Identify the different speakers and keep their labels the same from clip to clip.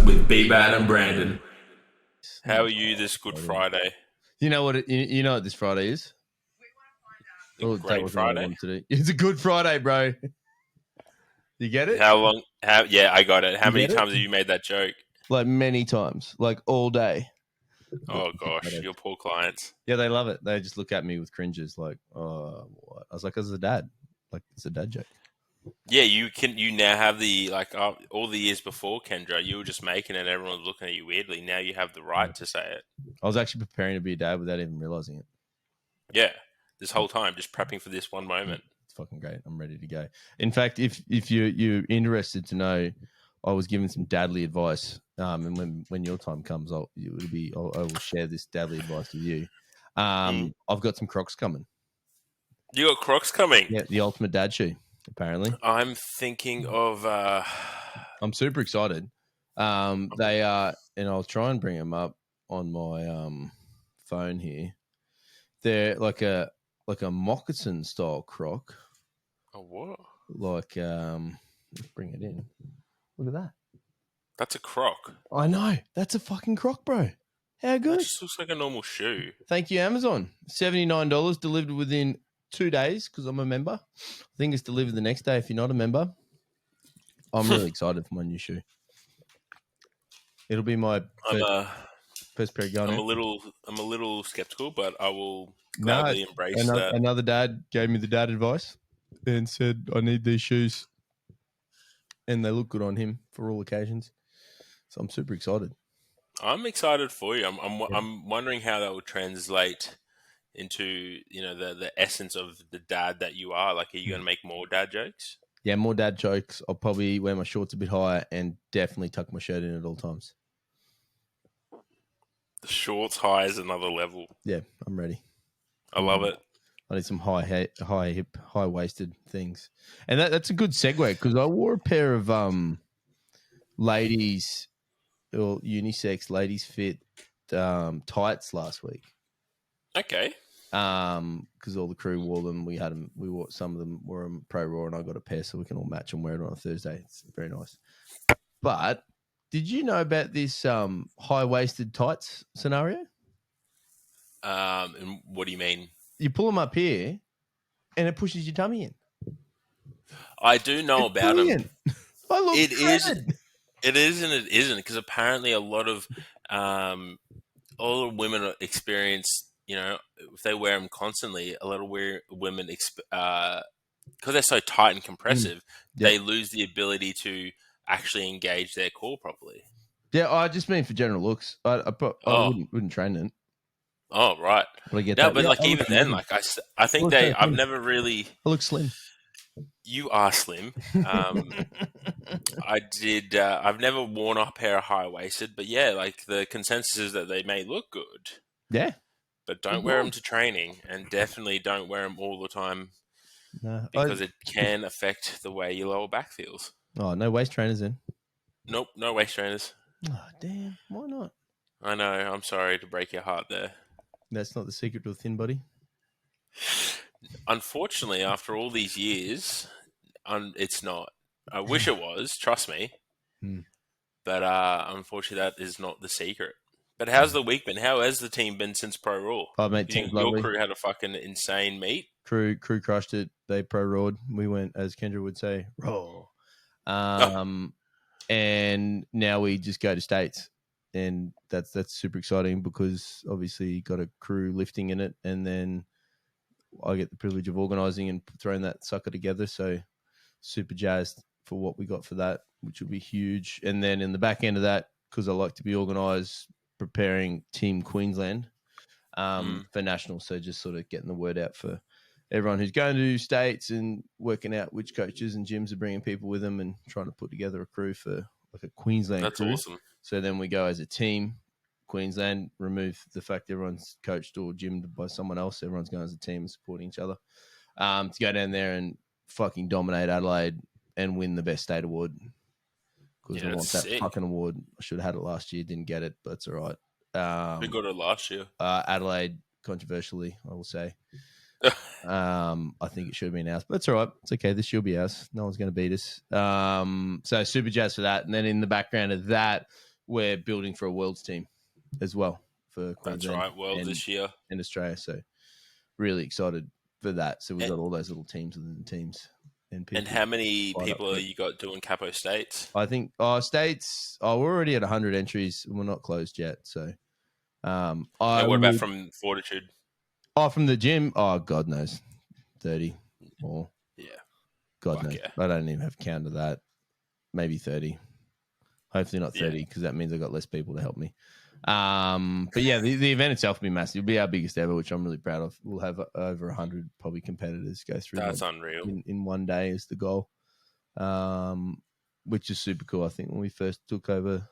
Speaker 1: with Bbad and Brandon.
Speaker 2: How are you this Good Friday?
Speaker 3: You know what? You know what this Friday is?
Speaker 2: Great Friday.
Speaker 3: It's a Good Friday, bro. You get it?
Speaker 2: How long? Yeah, I got it. How
Speaker 3: You
Speaker 2: many
Speaker 3: get it?
Speaker 2: times have you made that joke?
Speaker 3: Like many times, like all day.
Speaker 2: Oh gosh, your poor clients.
Speaker 3: Yeah, they love it. They just look at me with cringes, like, "Oh, what?" I was like, "As a dad, like it's a dad joke."
Speaker 2: Yeah, you now have the all the years before, Kendra, you were just making it. Everyone was looking at you weirdly. Now you have the right to say it.
Speaker 3: I was actually preparing to be a dad without even realizing it.
Speaker 2: Yeah, this whole time just prepping for this one moment.
Speaker 3: It's fucking great. I'm ready to go. In fact, if you're interested to know, I was given some dadly advice. And when your time comes, I will share this dadly advice with you. I've got some Crocs coming.
Speaker 2: You got Crocs coming?
Speaker 3: Yeah, the ultimate dad shoe. Apparently,
Speaker 2: I'm thinking of.
Speaker 3: I'm super excited. They are, and I'll try and bring them up on my phone here. They're like a moccasin style Croc.
Speaker 2: Oh, what?
Speaker 3: Like, let's bring it in. Look at that.
Speaker 2: That's a Croc.
Speaker 3: I know. That's a fucking Croc, bro. How good?
Speaker 2: It just looks like a normal shoe.
Speaker 3: Thank you, Amazon. $79 delivered within 2 days because I'm a member. I think it's delivered the next day if you're not a member. I'm really excited for my new shoe. It'll be my first pair going.
Speaker 2: I'm a little skeptical, but I will gladly embrace that.
Speaker 3: Another dad gave me the dad advice and said I need these shoes, and they look good on him for all occasions. So I'm super excited.
Speaker 2: I'm excited for you. I'm wondering how that will translate into the essence of the dad that you are. Like, are you going to make more dad jokes?
Speaker 3: Yeah, more dad jokes. I'll probably wear my shorts a bit higher and definitely tuck my shirt in at all times.
Speaker 2: The shorts high is another level.
Speaker 3: Yeah, I'm ready.
Speaker 2: I love it.
Speaker 3: I need some high hip, high waisted things, and that's a good segue because I wore a pair of ladies or unisex ladies fit tights last week.
Speaker 2: Okay.
Speaker 3: Because all the crew wore them. We wore some of them were Pro Raw, and I got a pair so we can all match and wear it on a Thursday. It's very nice. But did you know about this high waisted tights scenario?
Speaker 2: And what do you mean?
Speaker 3: You pull them up here, and it pushes your tummy in.
Speaker 2: I do know about them.
Speaker 3: I look
Speaker 2: It is and it isn't, because apparently a lot of women experience. If they wear them constantly, a lot of women, because they're so tight and compressive, they lose the ability to actually engage their core properly.
Speaker 3: Yeah, I just mean for general looks. I wouldn't train it.
Speaker 2: Oh, right.
Speaker 3: But I get
Speaker 2: that.
Speaker 3: But
Speaker 2: like even then, like I think I've never really.
Speaker 3: I look slim.
Speaker 2: You are slim. I did. I've never worn a pair of high waisted, but yeah, like the consensus is that they may look good.
Speaker 3: Yeah.
Speaker 2: But don't wear them to training, and definitely don't wear them all the time, because it can affect the way your lower back feels.
Speaker 3: Oh, no waist trainers then?
Speaker 2: Nope, no waist trainers.
Speaker 3: Oh, damn. Why not?
Speaker 2: I know. I'm sorry to break your heart there.
Speaker 3: That's not the secret to a thin body?
Speaker 2: Unfortunately, after all these years, it's not. I wish it was, trust me. But unfortunately, that is not the secret. But how's the week been? How has the team been since Pro Raw?
Speaker 3: Oh, mate,
Speaker 2: your crew had a fucking insane meet.
Speaker 3: Crew crushed it. They Pro Raw'd. We went, as Kendra would say, raw. And now we just go to States. And that's super exciting because obviously you got a crew lifting in it, and then I get the privilege of organising and throwing that sucker together. So super jazzed for what we got for that, which will be huge. And then in the back end of that, because I like to be organised, preparing Team Queensland for nationals. So just sort of getting the word out for everyone who's going to States and working out which coaches and gyms are bringing people with them and trying to put together a crew for like a Queensland crew.
Speaker 2: That's awesome.
Speaker 3: So then we go as a team, Queensland, remove the fact everyone's coached or gymmed by someone else. Everyone's going as a team and supporting each other to go down there and fucking dominate Adelaide and win the best state award. Because I want that fucking award. I should have had it last year, didn't get it, but it's all right.
Speaker 2: We got it last year.
Speaker 3: Adelaide, controversially, I will say. I think it should have been ours, but it's all right. It's okay. This should be ours. No one's going to beat us. So super jazzed for that. And then in the background of that, we're building for a Worlds team as well for
Speaker 2: That's
Speaker 3: Queensland
Speaker 2: right. World
Speaker 3: and,
Speaker 2: this year.
Speaker 3: and Australia. So really excited for that. So we've
Speaker 2: And,
Speaker 3: got all those little teams within the teams and
Speaker 2: and
Speaker 3: people
Speaker 2: how many
Speaker 3: fired up
Speaker 2: people
Speaker 3: for
Speaker 2: are
Speaker 3: it.
Speaker 2: you got doing Capo States?
Speaker 3: I think States. We're already at 100 entries and we're not closed yet. So I
Speaker 2: And what about
Speaker 3: would.
Speaker 2: from Fortitude?
Speaker 3: From the gym. God knows, 30 or
Speaker 2: Yeah.
Speaker 3: God
Speaker 2: Fuck
Speaker 3: knows.
Speaker 2: yeah.
Speaker 3: I don't even have a count of that. Maybe 30. Hopefully not
Speaker 2: Yeah.
Speaker 3: 30 because that means I've got less people to help me. But yeah, the event itself will be massive. It'll be our biggest ever, which I'm really proud of. We'll have over 100 probably competitors go through
Speaker 2: That's unreal.
Speaker 3: in one day is the goal, which is super cool. I think when we first took over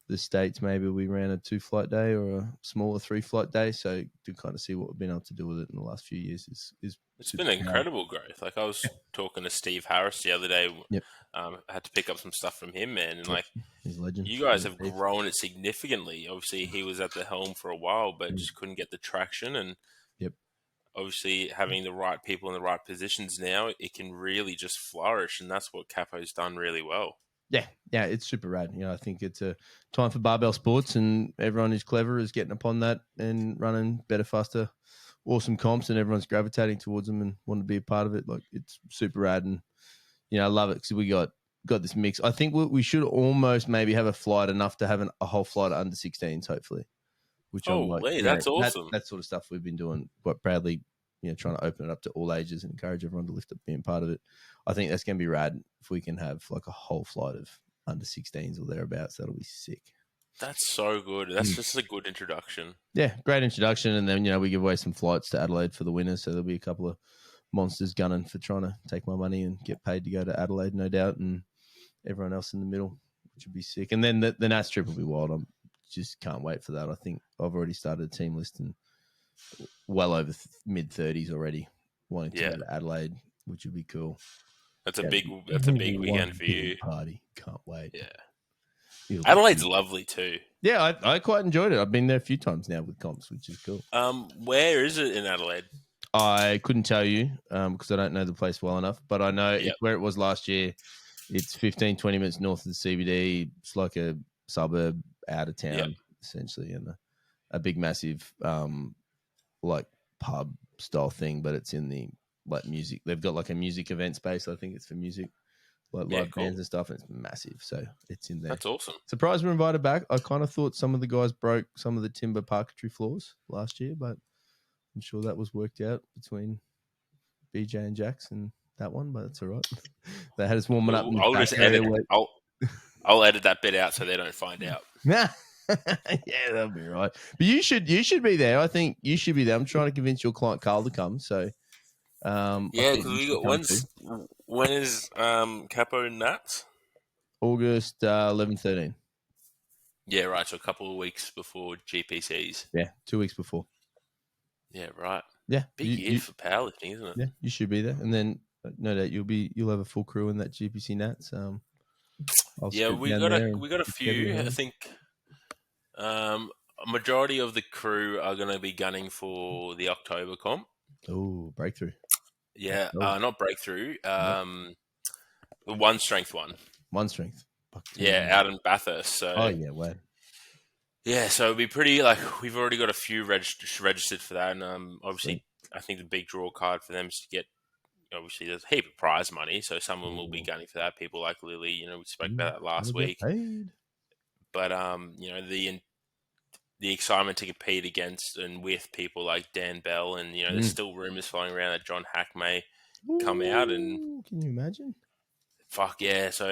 Speaker 3: the States, maybe we ran a 2-flight day or a smaller 3-flight day. So to kind of see what we've been able to do with it in the last few years is
Speaker 2: It's
Speaker 3: super
Speaker 2: been
Speaker 3: proud.
Speaker 2: incredible growth. Like I was talking to Steve Harris the other day.
Speaker 3: Yep.
Speaker 2: I had to pick up some stuff from him, man, and
Speaker 3: Yep.
Speaker 2: like
Speaker 3: He's a legend.
Speaker 2: you guys
Speaker 3: Yeah,
Speaker 2: have
Speaker 3: Steve.
Speaker 2: grown it significantly. Obviously, he was at the helm for a while, but just couldn't get the traction. And
Speaker 3: Yep.
Speaker 2: obviously, having the right people in the right positions now, it can really just flourish, and that's what Capo's done really well.
Speaker 3: Yeah, it's super rad. I think it's a time for barbell sports, and everyone who's clever is getting upon that and running better, faster, awesome comps, and everyone's gravitating towards them and want to be a part of it. Like it's super rad, and I love it because we got this mix. I think we should almost maybe have a flight enough to have a whole flight of under 16s, hopefully. Which I'm like,
Speaker 2: Holy, that's awesome.
Speaker 3: that sort of stuff we've been doing quite proudly. Trying to open it up to all ages and encourage everyone to lift up being part of it. I think that's going to be rad if we can have like a whole flight of under 16s or thereabouts. That'll be sick.
Speaker 2: That's so good. That's just a good introduction.
Speaker 3: Yeah, great introduction. And then, we give away some flights to Adelaide for the winners. So there'll be a couple of monsters gunning for trying to take my money and get paid to go to Adelaide, no doubt. And everyone else in the middle, which would be sick. And then the Nats trip will be wild. I just can't wait for that. I think I've already started a team list and well over mid-30s already wanting to go to Adelaide, which would be cool.
Speaker 2: That's a big weekend for you.
Speaker 3: Party. Can't wait.
Speaker 2: Yeah. Adelaide's lovely too.
Speaker 3: Yeah, I quite enjoyed it. I've been there a few times now with comps, which is cool.
Speaker 2: Where is it in Adelaide?
Speaker 3: I couldn't tell you because I don't know the place well enough, but I know it's where it was last year. It's 15, 20 minutes north of the CBD. It's like a suburb out of town, essentially, and a big, massive like pub style thing, but it's in the like music. They've got like a music event space. I think it's for music, like live bands and stuff. And it's massive, so it's in there.
Speaker 2: That's awesome.
Speaker 3: Surprised we're invited back. I kind of thought some of the guys broke some of the timber parquetry floors last year, but I'm sure that was worked out between BJ and Jax and that one. But that's all right. They had us warming up.
Speaker 2: I'll just edit. I'll edit that bit out so they don't find out.
Speaker 3: Yeah, that'll be right. But you should be there. I think you should be there. I'm trying to convince your client Carl to come. So,
Speaker 2: because we got when is Capo Nats?
Speaker 3: August 11, 13.
Speaker 2: Yeah, right. So a couple of weeks before GPCs.
Speaker 3: Yeah, 2 weeks before.
Speaker 2: Yeah, right.
Speaker 3: Yeah,
Speaker 2: big year for powerlifting, isn't it?
Speaker 3: Yeah, you should be there, and then no doubt you'll have a full crew in that GPC Nats.
Speaker 2: We got a few. I think a majority of the crew are going to be gunning for the October comp.
Speaker 3: Oh, breakthrough.
Speaker 2: Yeah, not breakthrough. The one strength one.
Speaker 3: One strength.
Speaker 2: Out in Bathurst. So.
Speaker 3: Oh yeah, wow.
Speaker 2: Yeah, so it'd be pretty we've already got a few registered for that, and obviously I think the big draw card for them is to get. Obviously, there's a heap of prize money, so someone will be gunning for that. People like Lily, we spoke about that last week. But the excitement to compete against and with people like Dan Bell, and there's still rumors flying around that John Hack may come out. And
Speaker 3: can you imagine?
Speaker 2: Fuck yeah! So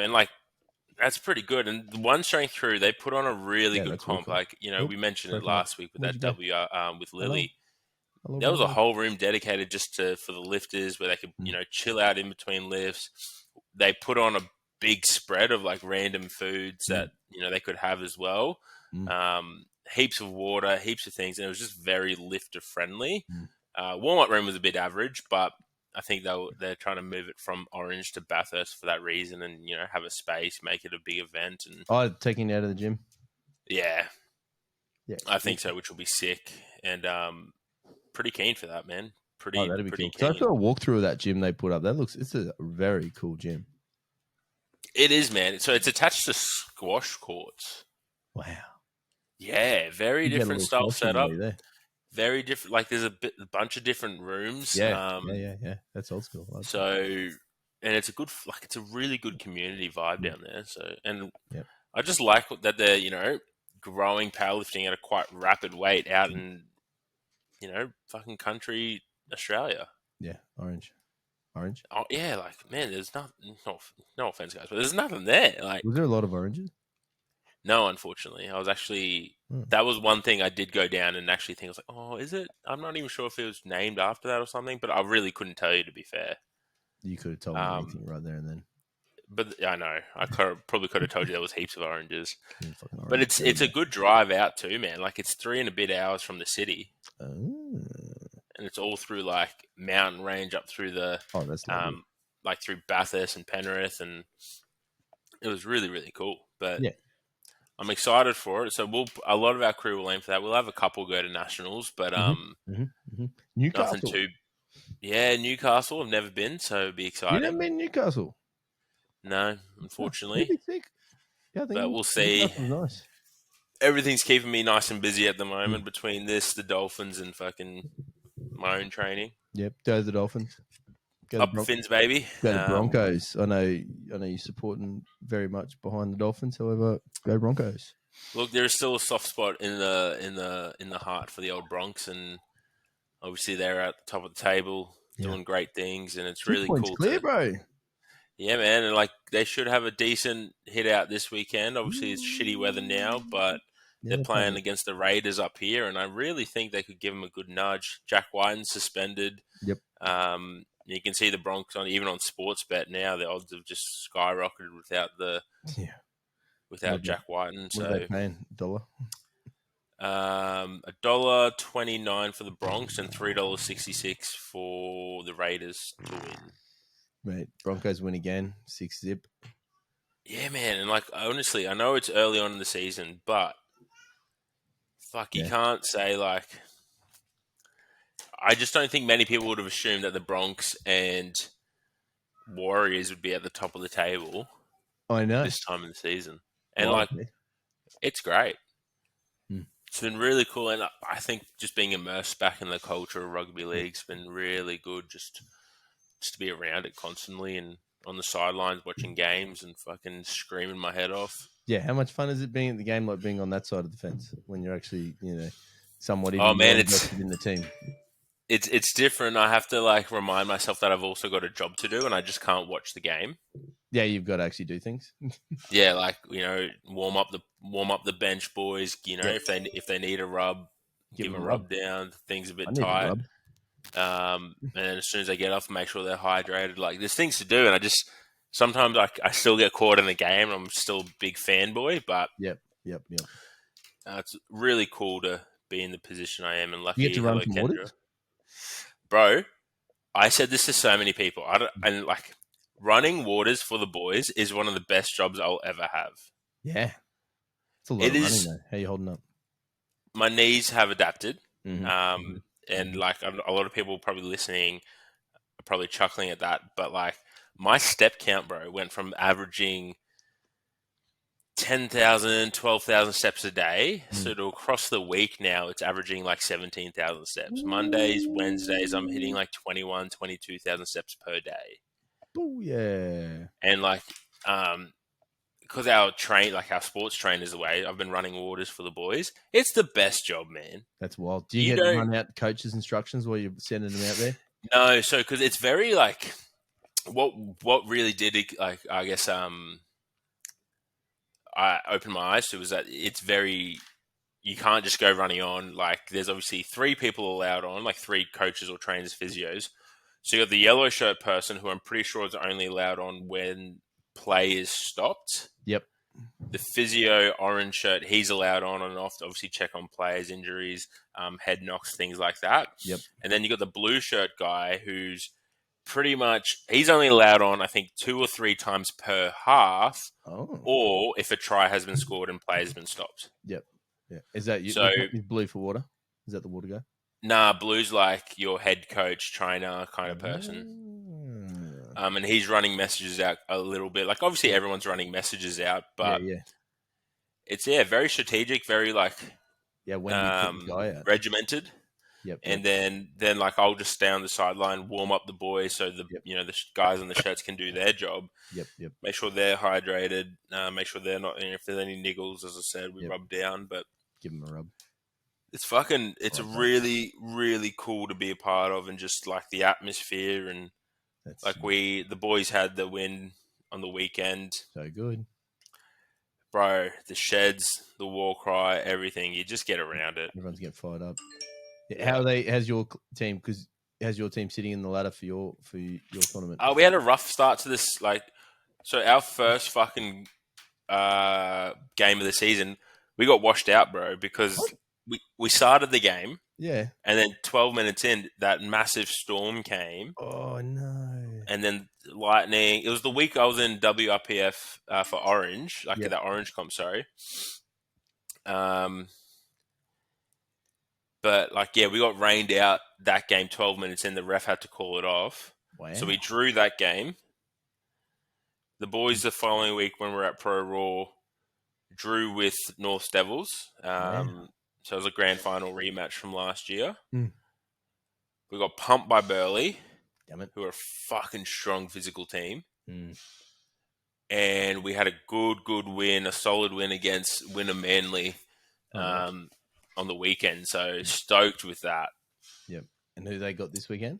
Speaker 2: that's pretty good. And the one strength crew, they put on a really good comp. Cool. Like we mentioned it last week with that with Lily.
Speaker 3: Hello,
Speaker 2: there was a whole room dedicated just for the lifters where they could, chill out in between lifts. They put on a big spread of like random foods that, they could have as well. Heaps of water, heaps of things. And it was just very lifter friendly. Warm-up room was a bit average, but I think they're trying to move it from Orange to Bathurst for that reason and, have a space, make it a big event. And
Speaker 3: taking you out of the gym?
Speaker 2: Yeah. I think so, which will be sick. And, pretty keen for that, man.
Speaker 3: That'd be
Speaker 2: pretty
Speaker 3: cool.
Speaker 2: keen.
Speaker 3: So I got a walkthrough of that gym they put up. It's a very cool gym.
Speaker 2: It is, man. So it's attached to squash courts.
Speaker 3: Wow.
Speaker 2: Yeah, very
Speaker 3: You get a
Speaker 2: different
Speaker 3: little
Speaker 2: style
Speaker 3: sculpture in
Speaker 2: setup.
Speaker 3: you there.
Speaker 2: Very different. Like there's a bunch of different rooms.
Speaker 3: Yeah. That's old school. I like that.
Speaker 2: So, and it's a good, like it's a really good community vibe
Speaker 3: Mm.
Speaker 2: down there. So, and
Speaker 3: Yep.
Speaker 2: I just like that they're growing powerlifting at a quite rapid rate out in fucking country Australia.
Speaker 3: Yeah. Orange.
Speaker 2: Oh yeah, like man, there's no offense, guys, but there's nothing there. Like
Speaker 3: Was there a lot of oranges?
Speaker 2: no, unfortunately, I was actually that was one thing I did go down and actually think I was like, oh, is it? I'm not even sure if it was named after that or something, but I really couldn't tell you to be fair.
Speaker 3: You could have told me anything right there and then.
Speaker 2: But I know probably could have told you there was heaps of oranges.
Speaker 3: Fucking
Speaker 2: But
Speaker 3: orange.
Speaker 2: it's a good drive out too, man. Like it's 3 and a bit hours from the city,
Speaker 3: Oh.
Speaker 2: and it's all through like mountain range up through the
Speaker 3: That's lovely.
Speaker 2: like through Bathurst and Penrith, and it was really really cool. But
Speaker 3: Yeah.
Speaker 2: I'm excited for it. So a lot of our crew will aim for that. We'll have a couple go to nationals, but nothing
Speaker 3: Newcastle.
Speaker 2: too. Yeah, Newcastle. I've never been, so it'd be
Speaker 3: You
Speaker 2: exciting.
Speaker 3: never been to Newcastle?
Speaker 2: No, unfortunately.
Speaker 3: It'd be sick. Yeah, I think
Speaker 2: But we'll see.
Speaker 3: Newcastle's nice.
Speaker 2: Everything's keeping me nice and busy at the moment between this, the Dolphins, and fucking my own training.
Speaker 3: Yep, go the Dolphins. Go
Speaker 2: Up the Fins, baby.
Speaker 3: Go to Broncos. I know you're supporting very much behind the Dolphins. However, go Broncos.
Speaker 2: Look, there's still a soft spot in the heart for the old Bronx, and obviously they're at the top of the table doing great things, and it's really cool.
Speaker 3: Clear, bro.
Speaker 2: Yeah, man, and like they should have a decent hit out this weekend. Obviously, it's shitty weather now, but they're playing against the Raiders up here, and I really think they could give them a good nudge. Jack Whiten's suspended.
Speaker 3: Yep.
Speaker 2: You can see the Bronx even on Sportsbet now. The odds have just skyrocketed without Jack Whiten.
Speaker 3: What are they paying? $1?
Speaker 2: $1.29 for the Bronx and $3.66 for the Raiders to win.
Speaker 3: Mate, Broncos win again, 6-0.
Speaker 2: Yeah, man, and like honestly, I know it's early on in the season, but you can't say like. I just don't think many people would have assumed that the Bronx and Warriors would be at the top of the table.
Speaker 3: I know
Speaker 2: this time of the season, and it's great. It's been really cool, and I think just being immersed back in the culture of rugby league's been really good. Just to be around it constantly and on the sidelines watching games and fucking screaming my head off.
Speaker 3: Yeah, how much fun is it being at the game, like being on that side of the fence when you're actually, somewhat invested in the team?
Speaker 2: It's different. I have to like remind myself that I've also got a job to do, and I just can't watch the game.
Speaker 3: Yeah, you've got to actually do things.
Speaker 2: Yeah, like warm up the bench boys. If they need a rub, give them a rub down. Things a bit tight. And then as soon as they get off, make sure they're hydrated. Like there's things to do, and I just sometimes I still get caught in the game. And I'm still a big fanboy, but
Speaker 3: yep.
Speaker 2: It's really cool to be in the position I am, and lucky.
Speaker 3: You get to run some waters,
Speaker 2: bro. I said this to so many people. And like running waters for the boys is one of the best jobs I'll ever have.
Speaker 3: Yeah, it's a lot of running though. How are you holding up?
Speaker 2: My knees have adapted. And like a lot of people probably listening are probably chuckling at that, but like my step count, bro, went from averaging 10,000, 12,000 steps a day. So to across the week now, it's averaging like 17,000 steps. Mondays, Wednesdays, I'm hitting like 21, 22,000 steps per day.
Speaker 3: Oh yeah.
Speaker 2: And like, because our sports trainers away, I've been running waters for the boys. It's the best job, man.
Speaker 3: That's wild. Do you get to run out coaches' instructions while you're sending them out there?
Speaker 2: No, so because it's very like what really did it, like I guess I opened my eyes to was that it's very you can't just go running on. Like there's obviously 3 people allowed on, like 3 coaches or trainers, physios. So you got the yellow shirt person who I'm pretty sure is only allowed on when play is stopped.
Speaker 3: Yep.
Speaker 2: The physio orange shirt, he's allowed on and off to obviously check on players' injuries, head knocks, things like that.
Speaker 3: Yep.
Speaker 2: And then you got the blue shirt guy who's pretty much, he's only allowed on, I think, 2 or 3 times per half, or if a try has been scored and play has been stopped.
Speaker 3: Yep. Yeah. Is that you?
Speaker 2: So
Speaker 3: blue for water? Is that the water guy?
Speaker 2: Nah, blue's like your head coach, trainer kind of person. And he's running messages out a little bit. Like obviously everyone's running messages out, but it's very strategic, very like
Speaker 3: when do you put the guy out?
Speaker 2: regimented.
Speaker 3: Yep.
Speaker 2: And then like I'll just stay on the sideline, warm up the boys, so the the guys in the shirts can do their job.
Speaker 3: Yep.
Speaker 2: Make sure they're hydrated. Make sure they're not. If there's any niggles, as I said, we rub down. But
Speaker 3: give them a rub.
Speaker 2: It's It's really really cool to be a part of, and just like the atmosphere and like the boys had the win on the weekend.
Speaker 3: So good,
Speaker 2: bro. The sheds, the war cry, everything. You just get around it.
Speaker 3: Everyone's getting fired up. How are they? How's your team? Because how's your team sitting in the ladder for your tournament?
Speaker 2: We had a rough start to this. So our first fucking game of the season, we got washed out, bro, because we started the game.
Speaker 3: Yeah.
Speaker 2: And then 12 minutes in, that massive storm came.
Speaker 3: Oh, no.
Speaker 2: And then lightning. It was the week I was in WRPF for Orange, the Orange comp, sorry. But, we got rained out that game 12 minutes in. The ref had to call it off.
Speaker 3: Wow.
Speaker 2: So we drew that game. The boys the following week when we were at Pro Raw drew with North Devils. So it was a grand final rematch from last year.
Speaker 3: Mm.
Speaker 2: We got pumped by Burleigh,
Speaker 3: damn it,
Speaker 2: who are a fucking strong physical team.
Speaker 3: Mm.
Speaker 2: And we had a good win, a solid win against Winner Manly on the weekend. So stoked with that.
Speaker 3: Yep. And who they got this weekend?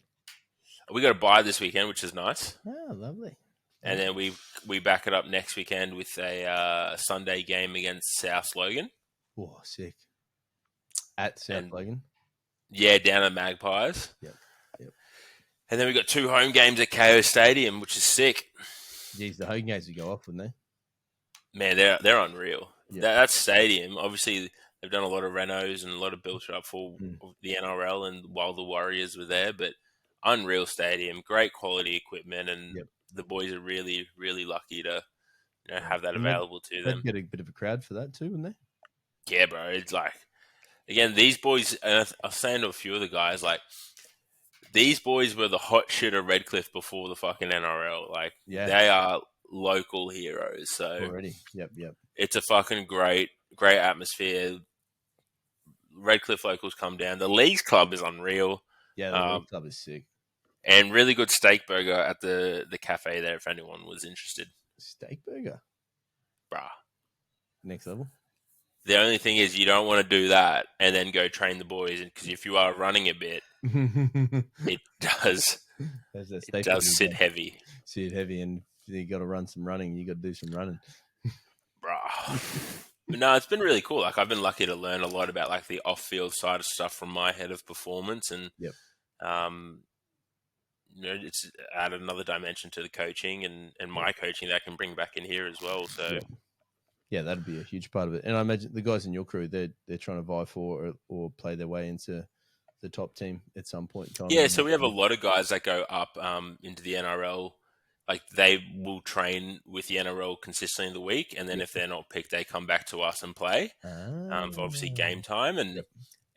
Speaker 2: We got a bye this weekend, which is nice.
Speaker 3: Oh, lovely.
Speaker 2: And then we back it up next weekend with a Sunday game against South Logan.
Speaker 3: Oh, sick. At South Logan?
Speaker 2: Yeah, down at Magpies.
Speaker 3: Yep.
Speaker 2: And then we got 2 home games at KO Stadium, which is sick.
Speaker 3: Geez, the home games would go off, wouldn't they?
Speaker 2: Man, they're unreal. Yep. That stadium, obviously, they've done a lot of renos and a lot of built up for the NRL and while the Warriors were there, but unreal stadium, great quality equipment, and the boys are really, really lucky to have that available to them.
Speaker 3: They'd get a bit of a crowd for that too, wouldn't they?
Speaker 2: Yeah, bro. It's again, these boys, and I was saying to a few of the guys, these boys were the hot shit of Redcliffe before the fucking NRL. They are local heroes. So
Speaker 3: already, yep.
Speaker 2: It's a fucking great atmosphere. Redcliffe locals come down. The Leagues Club is unreal.
Speaker 3: Yeah, the Leagues Club is sick.
Speaker 2: And really good steak burger at the cafe there if anyone was interested.
Speaker 3: Steak burger?
Speaker 2: Bruh.
Speaker 3: Next level.
Speaker 2: The only thing is you don't want to do that and then go train the boys, because if you are running a bit, it does sit heavy.
Speaker 3: Sit heavy, and you got to run some running. You got to do some running.
Speaker 2: Bruh. No, it's been really cool. I've been lucky to learn a lot about the off-field side of stuff from my head of performance, and it's added another dimension to the coaching and my coaching that I can bring back in here as well. So.
Speaker 3: Yeah, that'd be a huge part of it. And I imagine the guys in your crew, they're trying to vie for or play their way into the top team at some point in time.
Speaker 2: Yeah, so we have a lot of guys that go up into the NRL. They will train with the NRL consistently in the week, and then if they're not picked, they come back to us and play for obviously game time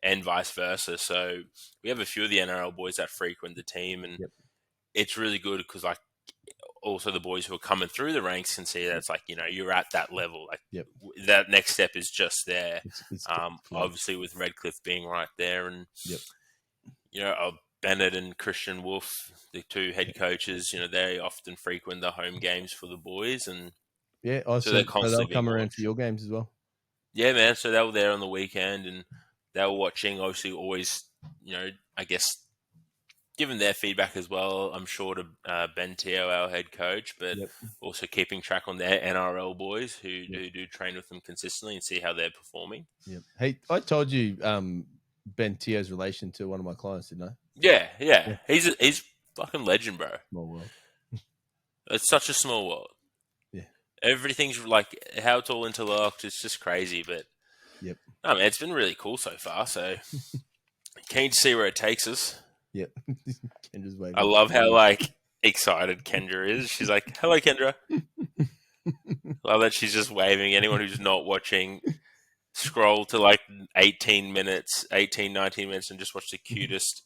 Speaker 2: and vice versa. So we have a few of the NRL boys that frequent the team, and it's really good because also the boys who are coming through the ranks can see that it's you're at that level. That next step is just there. It's obviously with Redcliffe being right there, and Bennett and Christian Wolf, the 2 head coaches, they often frequent the home games for the boys, and
Speaker 3: so they'll come around for your games as well.
Speaker 2: Yeah, man. So they were there on the weekend, and they were watching. Obviously, always, I guess, giving their feedback as well, I'm sure, to Ben Teo, our head coach, but also keeping track on their NRL boys who do train with them consistently and see how they're performing.
Speaker 3: Yep. Hey, I told you Ben Teo's relation to one of my clients, didn't I?
Speaker 2: Yeah. He's fucking legend, bro.
Speaker 3: Small world.
Speaker 2: It's such a small world.
Speaker 3: Yeah.
Speaker 2: Everything's how it's all interlocked. It's just crazy, but no, man, it's been really cool so far. So keen to see where it takes us.
Speaker 3: Yep. Kendra's waving.
Speaker 2: I love how excited Kendra is. She's like, "Hello, Kendra." Love that she's just waving. Anyone who's not watching, scroll to 19 minutes, and just watch the cutest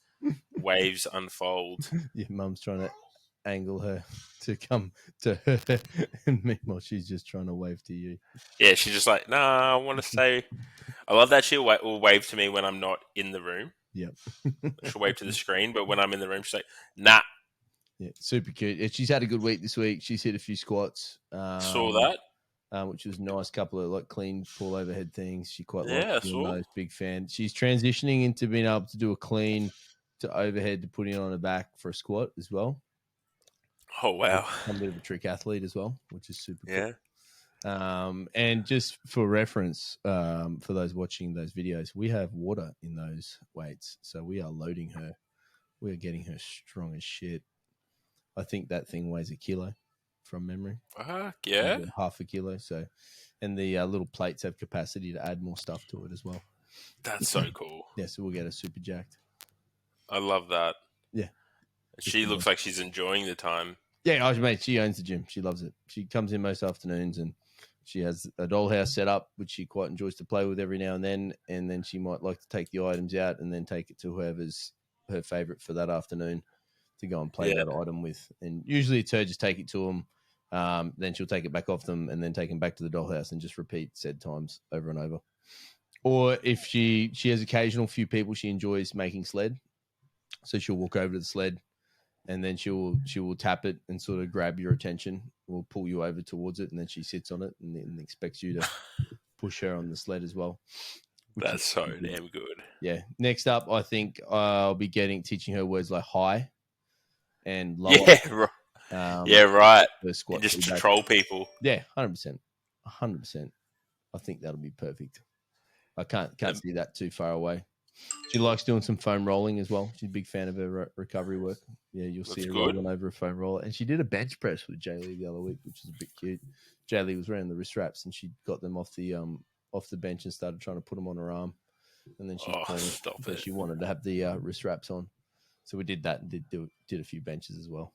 Speaker 2: waves unfold.
Speaker 3: Your mum's trying to angle her to come to her, and meanwhile she's just trying to wave to you.
Speaker 2: Yeah, she's just like, nah, I want to stay. I love that will wave to me when I'm not in the room.
Speaker 3: Yep.
Speaker 2: She'll wave to the screen, but when I'm in the room, she's like, nah.
Speaker 3: Yeah, super cute. She's had a good week this week. She's hit a few squats,
Speaker 2: Saw that.
Speaker 3: which was nice. Couple of like clean pull overhead things. She quite likes
Speaker 2: Yeah, I
Speaker 3: doing
Speaker 2: saw.
Speaker 3: those. Big fan. She's transitioning into being able to do a clean to overhead to putting on her back for a squat as well.
Speaker 2: Oh, wow.
Speaker 3: I'm a bit of a trick athlete as well, which is super cool.
Speaker 2: Yeah.
Speaker 3: And just for reference, for those watching those videos, we have water in those weights. So we are loading her. We are getting her strong as shit. I think that thing weighs a kilo from memory.
Speaker 2: Fuck, yeah.
Speaker 3: Maybe half a kilo. So, and the little plates have capacity to add more stuff to it as well.
Speaker 2: That's so cool.
Speaker 3: Yeah, so we'll get her super jacked.
Speaker 2: I love that.
Speaker 3: Yeah.
Speaker 2: She looks like she's enjoying the time.
Speaker 3: Yeah, mate, she owns the gym. She loves it. She comes in most afternoons and she has a dollhouse set up, which she quite enjoys to play with every now and then. And then she might like to take the items out and then take it to whoever's her favorite for that afternoon to go and play that item with. And usually it's her just take it to them. Then she'll take it back off them and then take them back to the dollhouse and just repeat said times over and over. Or if she has occasional few people she enjoys making sled. So she'll walk over to the sled and then she will tap it and sort of grab your attention or pull you over towards it, and then she sits on it and then expects you to push her on the sled as well.
Speaker 2: That's so damn good.
Speaker 3: Yeah. Next up, I think I'll be teaching her words like high and lower.
Speaker 2: Yeah, right.
Speaker 3: Squat
Speaker 2: just to troll people.
Speaker 3: Yeah, 100%. 100%. I think that'll be perfect. I can't see that too far away. She likes doing some foam rolling as well. She's a big fan of her recovery work. Yeah, you'll see her rolling over a foam roller. And she did a bench press with Jaylee the other week, which was a bit cute. Jaylee was wearing the wrist wraps and she got them off the bench and started trying to put them on her arm. And then she wanted to have the wrist wraps on. So we did that and did a few benches as well.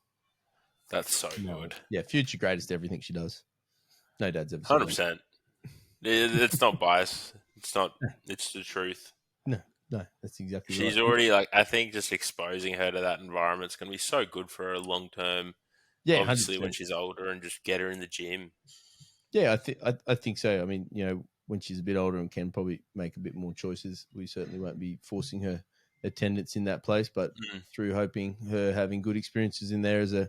Speaker 2: That's so good.
Speaker 3: Yeah, future greatest everything she does. No dad's ever
Speaker 2: 100%. It's not bias. It's not. It's the truth.
Speaker 3: No, that's exactly
Speaker 2: right. She's already I think just exposing her to that environment is going to be so good for her long term. Yeah, obviously 100%. When she's older and just get her in the gym.
Speaker 3: Yeah, I think so. I mean, when she's a bit older and can probably make a bit more choices, we certainly won't be forcing her attendance in that place, but through hoping her having good experiences in there as a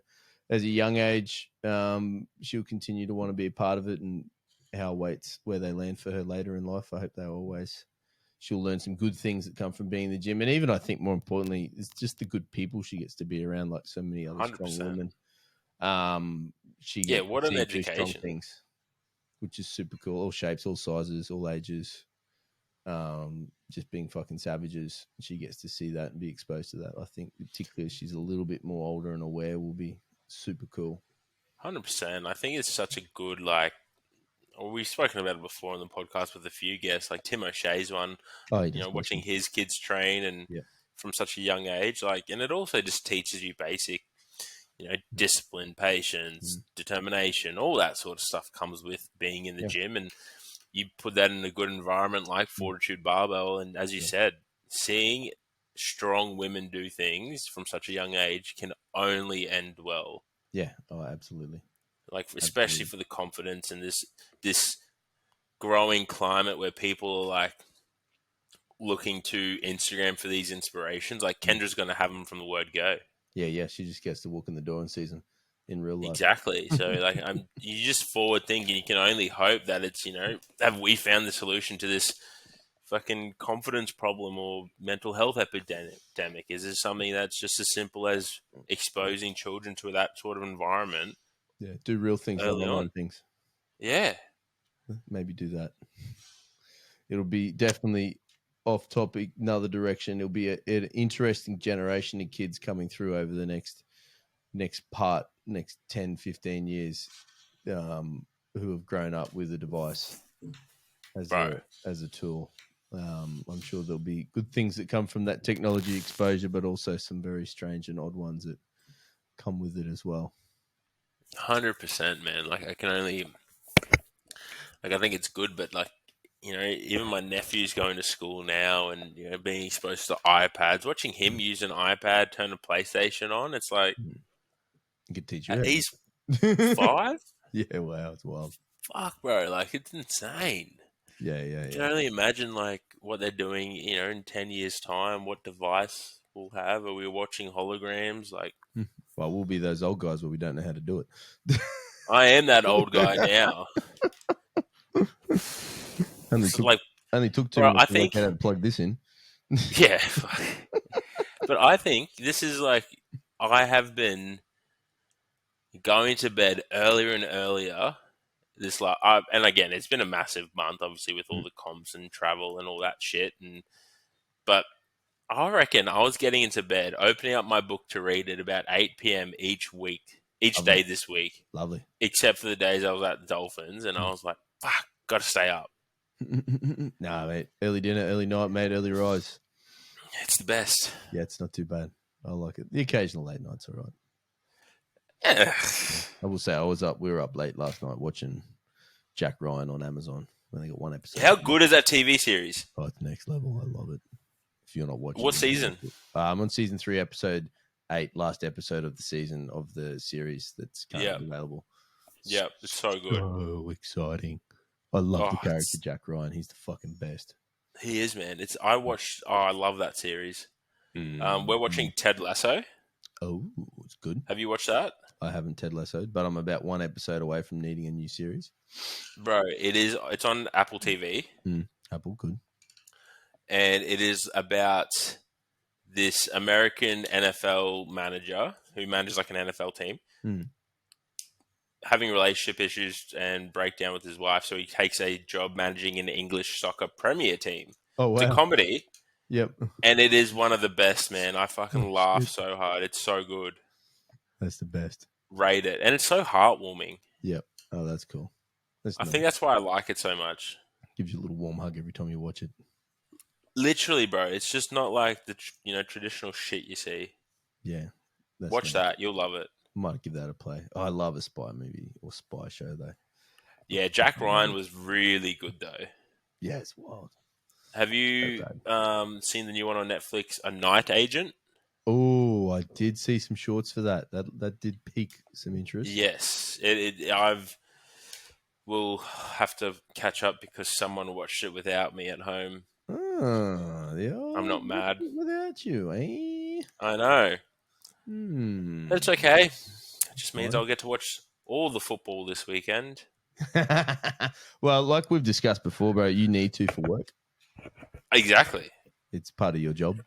Speaker 3: young age, she'll continue to want to be a part of it, and how weights where they land for her later in life. I hope she'll learn some good things that come from being in the gym. And even I think more importantly, it's just the good people she gets to be around, like so many other 100%. Strong women. She gets
Speaker 2: what an education.
Speaker 3: Strong things, which is super cool. All shapes, all sizes, all ages, just being fucking savages. She gets to see that and be exposed to that. I think particularly as she's a little bit more older and aware will be super cool.
Speaker 2: 100%. I think it's such a good, we've spoken about it before on the podcast with a few guests, like Tim O'Shea's one, watching his kids train and from such a young age, and it also just teaches you basic, discipline, patience, determination, all that sort of stuff comes with being in the gym. And you put that in a good environment like Fortitude Barbell. And as you said, seeing strong women do things from such a young age can only end well.
Speaker 3: Yeah. Oh, absolutely.
Speaker 2: Especially for the confidence and this growing climate where people are looking to Instagram for these inspirations. Kendra's going to have them from the word go.
Speaker 3: Yeah. She just gets to walk in the door and sees them in real life.
Speaker 2: Exactly. So you just forward thinking. You can only hope that it's have we found the solution to this fucking confidence problem or mental health epidemic? Is this something that's just as simple as exposing children to that sort of environment?
Speaker 3: Yeah, do real things, not online things.
Speaker 2: Yeah.
Speaker 3: Maybe do that. It'll be definitely off topic, another direction. It'll be an interesting generation of kids coming through over the next 10, 15 years, who have grown up with a device as a tool. I'm sure there'll be good things that come from that technology exposure, but also some very strange and odd ones that come with it as well.
Speaker 2: 100%, man. I can only, I think it's good, but even my nephew's going to school now and, being exposed to iPads, watching him use an iPad, turn a PlayStation on, it's
Speaker 3: You could teach you.
Speaker 2: He's 5?
Speaker 3: Yeah, wow, it's wild.
Speaker 2: Fuck, bro. Like, it's insane.
Speaker 3: Yeah.
Speaker 2: I can only imagine, like, what they're doing, in 10 years' time, what device we'll have. Are we watching holograms? Like,
Speaker 3: Well, we'll be those old guys where we don't know how to do it.
Speaker 2: I am that old guy now.
Speaker 3: Only took 2
Speaker 2: bro,
Speaker 3: minutes
Speaker 2: I
Speaker 3: to work
Speaker 2: think,
Speaker 3: out how to plug this in.
Speaker 2: yeah. But I think this is like, I have been going to bed earlier and earlier. And again, it's been a massive month, obviously, with all the comps and travel and all that shit. But I reckon I was getting into bed, opening up my book to read at about 8 p.m. each day this week.
Speaker 3: Lovely.
Speaker 2: Except for the days I was at the Dolphins, and I was like, fuck, got to stay up.
Speaker 3: Nah, mate. Early dinner, early night, mate. Early rise.
Speaker 2: It's the best.
Speaker 3: Yeah, it's not too bad. I like it. The occasional late night's all right.
Speaker 2: Yeah.
Speaker 3: I will say we were up late last night watching Jack Ryan on Amazon. I only got 1 episode.
Speaker 2: How good is that TV series?
Speaker 3: Oh, it's next level. I love it. If you're not watching,
Speaker 2: what season?
Speaker 3: I'm on season 3, episode 8, last episode of the season of the series that's currently available.
Speaker 2: Yeah, it's so good.
Speaker 3: So exciting. I love the character Jack Ryan. He's the fucking best.
Speaker 2: He is, man. I love that series. We're watching Ted Lasso.
Speaker 3: Oh, it's good.
Speaker 2: Have you watched that?
Speaker 3: I haven't Ted Lassoed, but I'm about 1 episode away from needing a new series.
Speaker 2: Bro, it's on Apple TV.
Speaker 3: Apple, good.
Speaker 2: And it is about this American NFL manager who manages like an NFL team having relationship issues and breakdown with his wife. So he takes a job managing an English soccer premier team.
Speaker 3: Oh, wow.
Speaker 2: It's a comedy.
Speaker 3: Yep.
Speaker 2: And it is one of the best, man. I fucking laugh so hard. It's so good.
Speaker 3: That's the best.
Speaker 2: Rate it. And it's so heartwarming.
Speaker 3: Yep. Oh, that's cool.
Speaker 2: I think that's why I like it so much.
Speaker 3: Gives you a little warm hug every time you watch it.
Speaker 2: Literally, bro. It's just not like the traditional shit you see.
Speaker 3: Yeah.
Speaker 2: Watch that. You'll love it.
Speaker 3: Might give that a play. Oh, I love a spy movie or spy show, though.
Speaker 2: Yeah, Jack Ryan was really good, though.
Speaker 3: Yeah, it's wild.
Speaker 2: Have you seen the new one on Netflix, A Night Agent?
Speaker 3: Oh, I did see some shorts for that. That did pique some interest.
Speaker 2: Yes, we'll have to catch up because someone watched it without me at home. I'm not mad
Speaker 3: without you, eh?
Speaker 2: I know. That's okay. It just means I'll get to watch all the football this weekend.
Speaker 3: Well, like we've discussed before, bro, you need to for work.
Speaker 2: Exactly.
Speaker 3: It's part of your job.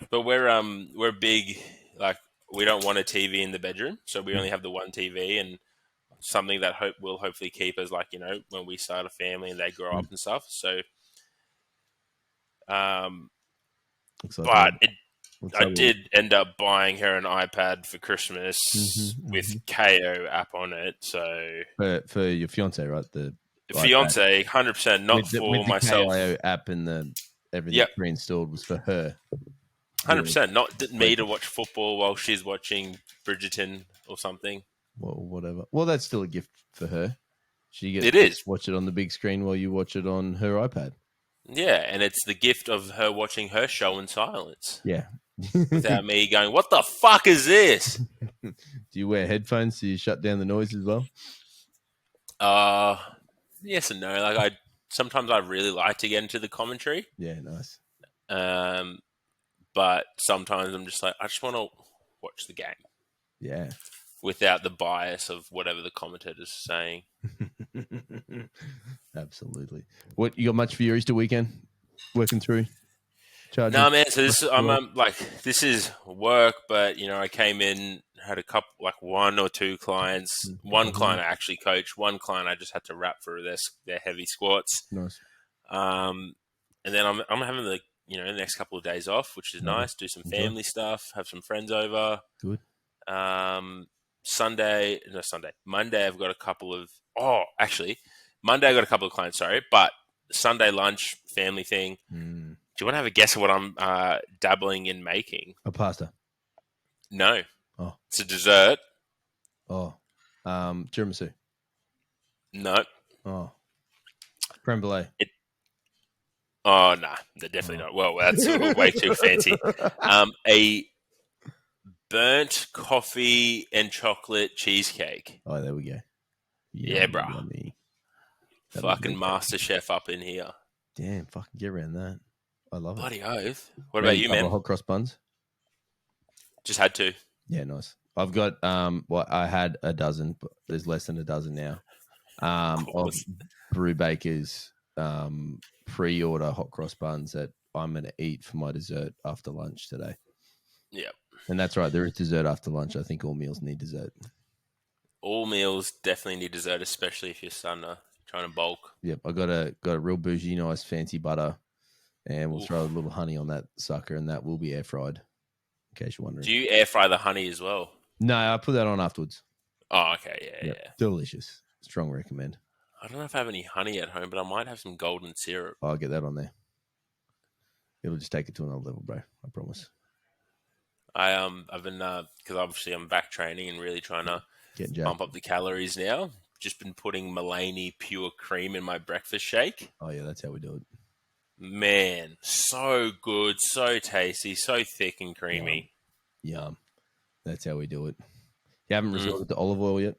Speaker 2: But we're big. Like, we don't want a TV in the bedroom, so we only have the one TV, and something that will hopefully keep us, like, when we start a family and they grow up and stuff. So, I did end up buying her an iPad for Christmas with KO app on it. So
Speaker 3: for your fiance, right? The
Speaker 2: fiance, 100%, not
Speaker 3: with
Speaker 2: for
Speaker 3: the
Speaker 2: myself.
Speaker 3: KO app and the everything pre-installed was for her.
Speaker 2: 100%, not me to watch football while she's watching Bridgerton or something.
Speaker 3: Well, whatever. Well, that's still a gift for her. She gets to watch it on the big screen while you watch it on her iPad.
Speaker 2: Yeah, and it's the gift of her watching her show in silence.
Speaker 3: Yeah.
Speaker 2: Without me going, what the fuck is this?
Speaker 3: Do you wear headphones so you shut down the noise as well?
Speaker 2: Yes and no. Like, sometimes I really like to get into the commentary.
Speaker 3: Yeah, nice.
Speaker 2: But sometimes I'm just like, I just want to watch the game.
Speaker 3: Yeah.
Speaker 2: Without the bias of whatever the commentator's saying.
Speaker 3: Absolutely. What, you got much for your Easter weekend? Working through?
Speaker 2: No, man. So this is work, but I came in, had a couple, like 1 or 2 clients. One client I actually coached. One client I just had to wrap for their heavy squats.
Speaker 3: Nice.
Speaker 2: And then I'm having the next couple of days off, which is nice. Do some family stuff. Have some friends over.
Speaker 3: Good.
Speaker 2: Monday I've got a couple of. Monday I got a couple of clients. Sorry, but Sunday lunch family thing. Do you want to have a guess of what I'm dabbling in making?
Speaker 3: A pasta.
Speaker 2: No.
Speaker 3: Oh.
Speaker 2: It's a dessert.
Speaker 3: Oh. Tiramisu.
Speaker 2: No.
Speaker 3: Oh. Creme brulee.
Speaker 2: Oh, no. Nah, they're definitely not. Well, that's way too fancy. A burnt coffee and chocolate cheesecake.
Speaker 3: Oh, there we go.
Speaker 2: Yeah,
Speaker 3: Yummy,
Speaker 2: bruh.
Speaker 3: yummy. That'll be
Speaker 2: Fucking
Speaker 3: very
Speaker 2: master
Speaker 3: tasty.
Speaker 2: chef up in here.
Speaker 3: Damn, fucking get around that. I love it.
Speaker 2: Bloody oath. What
Speaker 3: Ready
Speaker 2: about
Speaker 3: a
Speaker 2: you,
Speaker 3: couple
Speaker 2: man?
Speaker 3: of hot cross buns?
Speaker 2: Just had to.
Speaker 3: Yeah, nice. I've got well, I had a dozen, but there's less than a dozen now.
Speaker 2: Of
Speaker 3: Of
Speaker 2: course.
Speaker 3: Brew Baker's pre-order hot cross buns that I'm gonna eat for my dessert after lunch today.
Speaker 2: Yep.
Speaker 3: And that's right, there is dessert after lunch. I think all meals need dessert.
Speaker 2: All meals definitely need dessert, especially if you're trying to bulk.
Speaker 3: Yep, I got a real bougie, nice, fancy butter, and we'll
Speaker 2: Oof.
Speaker 3: throw a little honey on that sucker, and that will be air fried. In case you're wondering.
Speaker 2: Do you air fry the honey as well?
Speaker 3: No, I put that on afterwards.
Speaker 2: Oh, okay. Yeah,
Speaker 3: Yep,
Speaker 2: yeah.
Speaker 3: delicious. Strong recommend.
Speaker 2: I don't know if I have any honey at home, but I might have some golden syrup.
Speaker 3: I'll get that on there. It'll just take it to another level, bro. I promise.
Speaker 2: I've been because obviously I'm back training and really trying to
Speaker 3: Getting jacked.
Speaker 2: pump up the calories now. Just been putting Mulaney pure cream in my breakfast shake.
Speaker 3: Oh yeah, that's how we do it.
Speaker 2: Man, so good, so tasty, so thick and creamy.
Speaker 3: Yum. That's how we do it. You haven't resorted to olive oil yet?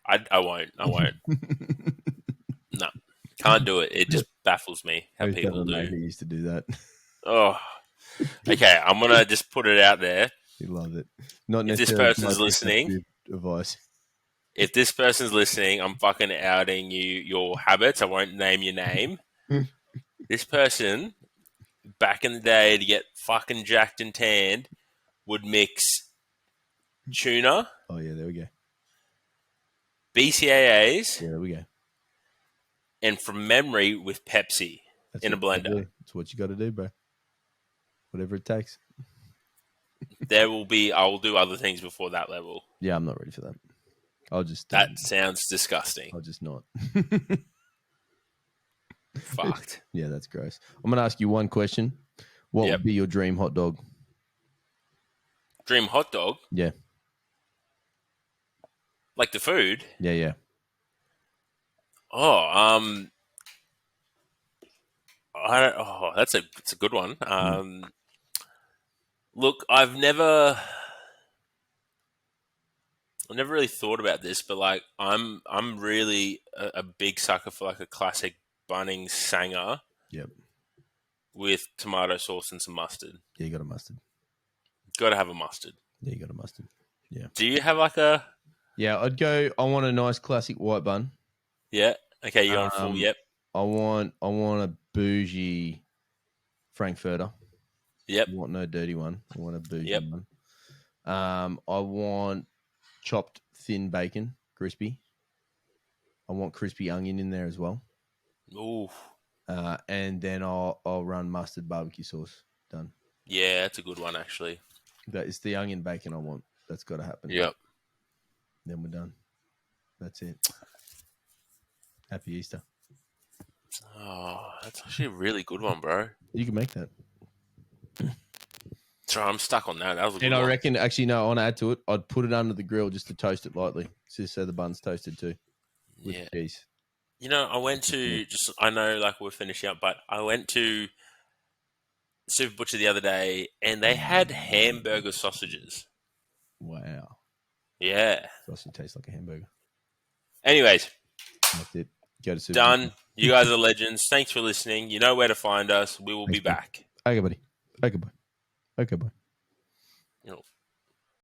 Speaker 2: I won't. No, can't do it. It just baffles me how
Speaker 3: Who's
Speaker 2: people
Speaker 3: got a mate
Speaker 2: do.
Speaker 3: who used to do that?
Speaker 2: Oh, okay. I'm gonna just put it out there.
Speaker 3: He loved it. Not
Speaker 2: If this
Speaker 3: necessarily
Speaker 2: person's listening,
Speaker 3: advice.
Speaker 2: if this person's listening, I'm fucking outing your habits. I won't name your name. This person, back in the day, to get fucking jacked and tanned, would mix tuna,
Speaker 3: Oh yeah, there we go.
Speaker 2: BCAAs,
Speaker 3: Yeah, there we go.
Speaker 2: and from memory with Pepsi
Speaker 3: That's
Speaker 2: in a
Speaker 3: what you gotta
Speaker 2: blender.
Speaker 3: do. That's what you got to do, bro. Whatever it takes.
Speaker 2: I will do other things before that level.
Speaker 3: Yeah, I'm not ready for that. I'll just.
Speaker 2: That sounds disgusting.
Speaker 3: I'll just not.
Speaker 2: Fucked.
Speaker 3: Yeah, that's gross. I'm gonna ask you one question. What
Speaker 2: Yep.
Speaker 3: would be your dream hot dog?
Speaker 2: Dream hot dog,
Speaker 3: Yeah,
Speaker 2: like the food.
Speaker 3: yeah.
Speaker 2: Oh, that's a good one. Look, I've never really thought about this, but like I'm really a big sucker for like a classic Bunnings Sanger
Speaker 3: Yep.
Speaker 2: with tomato sauce and some mustard.
Speaker 3: Yeah, you got a mustard.
Speaker 2: Got to have a mustard.
Speaker 3: Yeah, you got a mustard. Yeah.
Speaker 2: Do you have like a?
Speaker 3: Yeah, I'd go. I want a nice classic white bun.
Speaker 2: Yeah. Okay, you're on full. Yep.
Speaker 3: I want a bougie Frankfurter.
Speaker 2: Yep.
Speaker 3: I want no dirty one. I want a bougie
Speaker 2: Yep.
Speaker 3: one. I want chopped thin bacon, crispy. I want crispy onion in there as well.
Speaker 2: Ooh.
Speaker 3: And then I'll run mustard barbecue sauce. Done.
Speaker 2: Yeah, that's a good one actually.
Speaker 3: That is the onion bacon I want. That's got to happen.
Speaker 2: Yep.
Speaker 3: Then we're done. That's it. Happy Easter.
Speaker 2: Oh, that's actually a really good one, bro.
Speaker 3: You can make that.
Speaker 2: Sorry, I'm stuck on that. That was a good
Speaker 3: And I
Speaker 2: one.
Speaker 3: reckon, actually, no, I want to add to it. I'd put it under the grill just to toast it lightly, just so the bun's toasted too, with
Speaker 2: Yeah.
Speaker 3: cheese.
Speaker 2: You know, I went to I know like we're finishing up, but I went to Super Butcher the other day and they had hamburger sausages.
Speaker 3: Wow.
Speaker 2: Yeah.
Speaker 3: Sausage tastes like a hamburger.
Speaker 2: Anyways,
Speaker 3: That's it. Go to Super
Speaker 2: done.
Speaker 3: Butcher.
Speaker 2: You guys are legends. Thanks for listening. You know where to find us. We will be
Speaker 3: Thanks, man.
Speaker 2: back.
Speaker 3: Okay, buddy. Okay, bye. Okay, bye.